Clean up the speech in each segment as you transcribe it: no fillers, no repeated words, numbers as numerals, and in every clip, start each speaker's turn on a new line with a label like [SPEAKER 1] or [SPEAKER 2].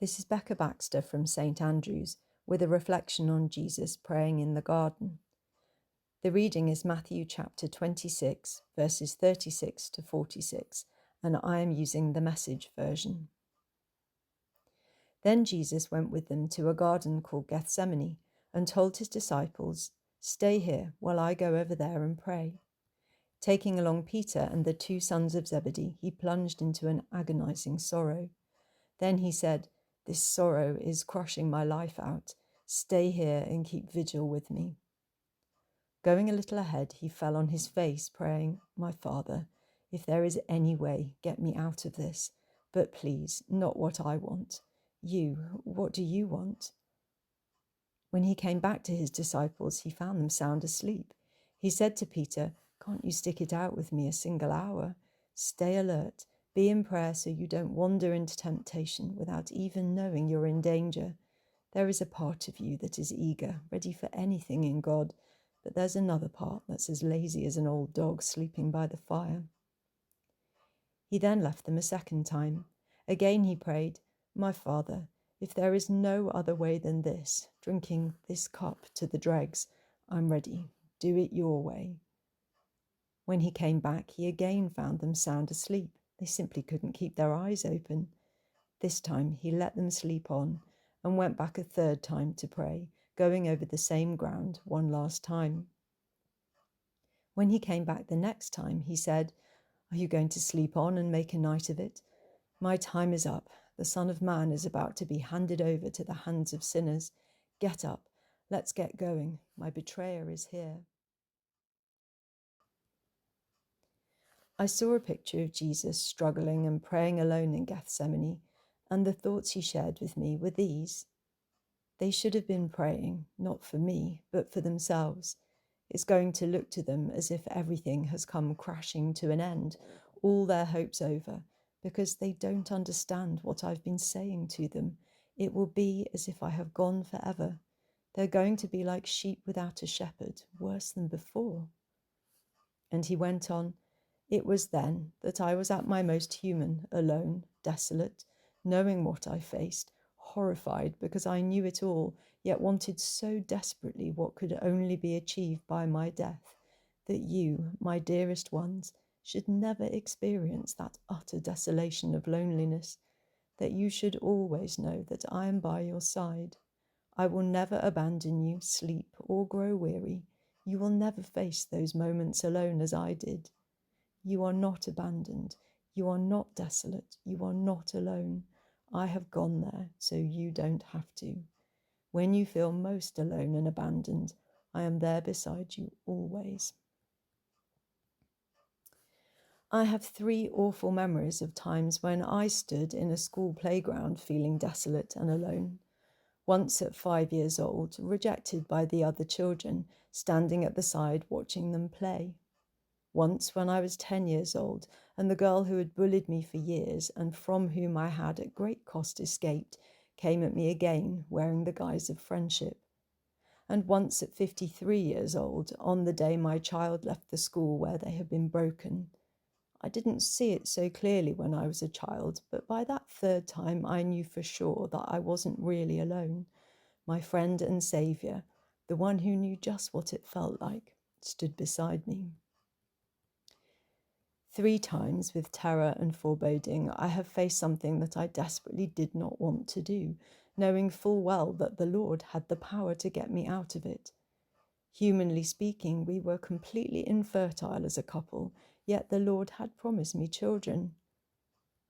[SPEAKER 1] This is Becca Baxter from St Andrews with a reflection on Jesus praying in the garden. The reading is Matthew chapter 26, verses 36 to 46, and I am using the Message version. Then Jesus went with them to a garden called Gethsemane and told his disciples, "Stay here while I go over there and pray." Taking along Peter and the 2 sons of Zebedee, he plunged into an agonizing sorrow. Then he said, "This sorrow is crushing my life out. Stay here and keep vigil with me." Going a little ahead, he fell on his face, praying, "My Father, if there is any way, get me out of this. But please, not what I want. What do you want?" When he came back to his disciples, he found them sound asleep. He said to Peter, "Can't you stick it out with me a single hour? Stay alert. Be in prayer so you don't wander into temptation without even knowing you're in danger. There is a part of you that is eager, ready for anything in God, but there's another part that's as lazy as an old dog sleeping by the fire." He then left them a second time. Again he prayed, "My Father, if there is no other way than this, drinking this cup to the dregs, I'm ready. Do it your way." When he came back, he again found them sound asleep. They simply couldn't keep their eyes open. This time he let them sleep on and went back a third time to pray, going over the same ground one last time. When he came back the next time, he said, "Are you going to sleep on and make a night of it? My time is up. The Son of Man is about to be handed over to the hands of sinners. Get up. Let's get going. My betrayer is here." I saw a picture of Jesus struggling and praying alone in Gethsemane, and the thoughts he shared with me were these. They should have been praying, not for me, but for themselves. It's going to look to them as if everything has come crashing to an end, all their hopes over, because they don't understand what I've been saying to them. It will be as if I have gone forever. They're going to be like sheep without a shepherd, worse than before. And he went on, "It was then that I was at my most human, alone, desolate, knowing what I faced, horrified because I knew it all, yet wanted so desperately what could only be achieved by my death, that you, my dearest ones, should never experience that utter desolation of loneliness, that you should always know that I am by your side. I will never abandon you, sleep, or grow weary. You will never face those moments alone as I did. You are not abandoned. You are not desolate. You are not alone. I have gone there, so you don't have to. When you feel most alone and abandoned, I am there beside you always." I have 3 awful memories of times when I stood in a school playground feeling desolate and alone. Once at 5 years old, rejected by the other children, standing at the side watching them play. Once when I was 10 years old, and the girl who had bullied me for years and from whom I had at great cost escaped came at me again, wearing the guise of friendship. And once at 53 years old, on the day my child left the school where they had been broken. I didn't see it so clearly when I was a child, but by that third time I knew for sure that I wasn't really alone. My friend and saviour, the one who knew just what it felt like, stood beside me. 3 times with terror and foreboding, I have faced something that I desperately did not want to do, knowing full well that the Lord had the power to get me out of it. Humanly speaking, we were completely infertile as a couple, yet the Lord had promised me children.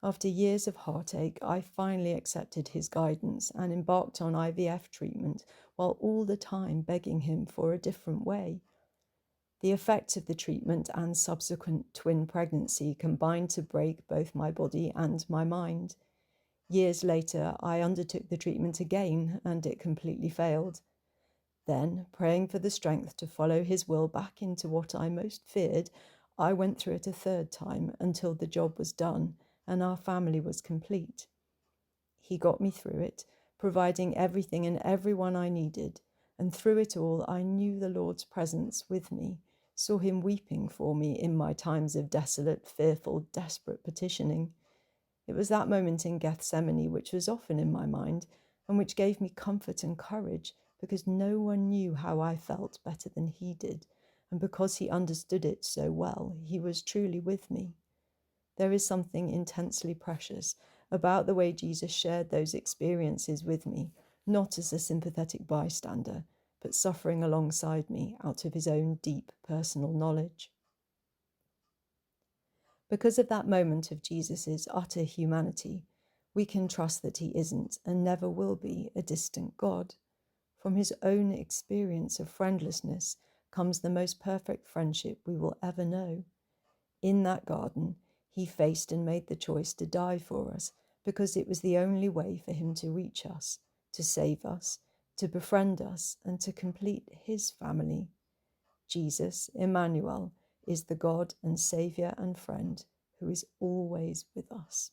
[SPEAKER 1] After years of heartache, I finally accepted his guidance and embarked on IVF treatment, while all the time begging him for a different way. The effects of the treatment and subsequent twin pregnancy combined to break both my body and my mind. Years later, I undertook the treatment again, and it completely failed. Then, praying for the strength to follow his will back into what I most feared, I went through it a third time until the job was done and our family was complete. He got me through it, providing everything and everyone I needed, and through it all I knew the Lord's presence with me, saw him weeping for me in my times of desolate, fearful, desperate petitioning. It was that moment in Gethsemane which was often in my mind and which gave me comfort and courage, because no one knew how I felt better than he did, and because he understood it so well, he was truly with me. There is something intensely precious about the way Jesus shared those experiences with me, not as a sympathetic bystander, but suffering alongside me out of his own deep personal knowledge. Because of that moment of Jesus's utter humanity, we can trust that he isn't and never will be a distant God. From his own experience of friendlessness comes the most perfect friendship we will ever know. In that garden, he faced and made the choice to die for us, because it was the only way for him to reach us, to save us, to befriend us, and to complete his family. Jesus, Emmanuel, is the God and Saviour and friend who is always with us.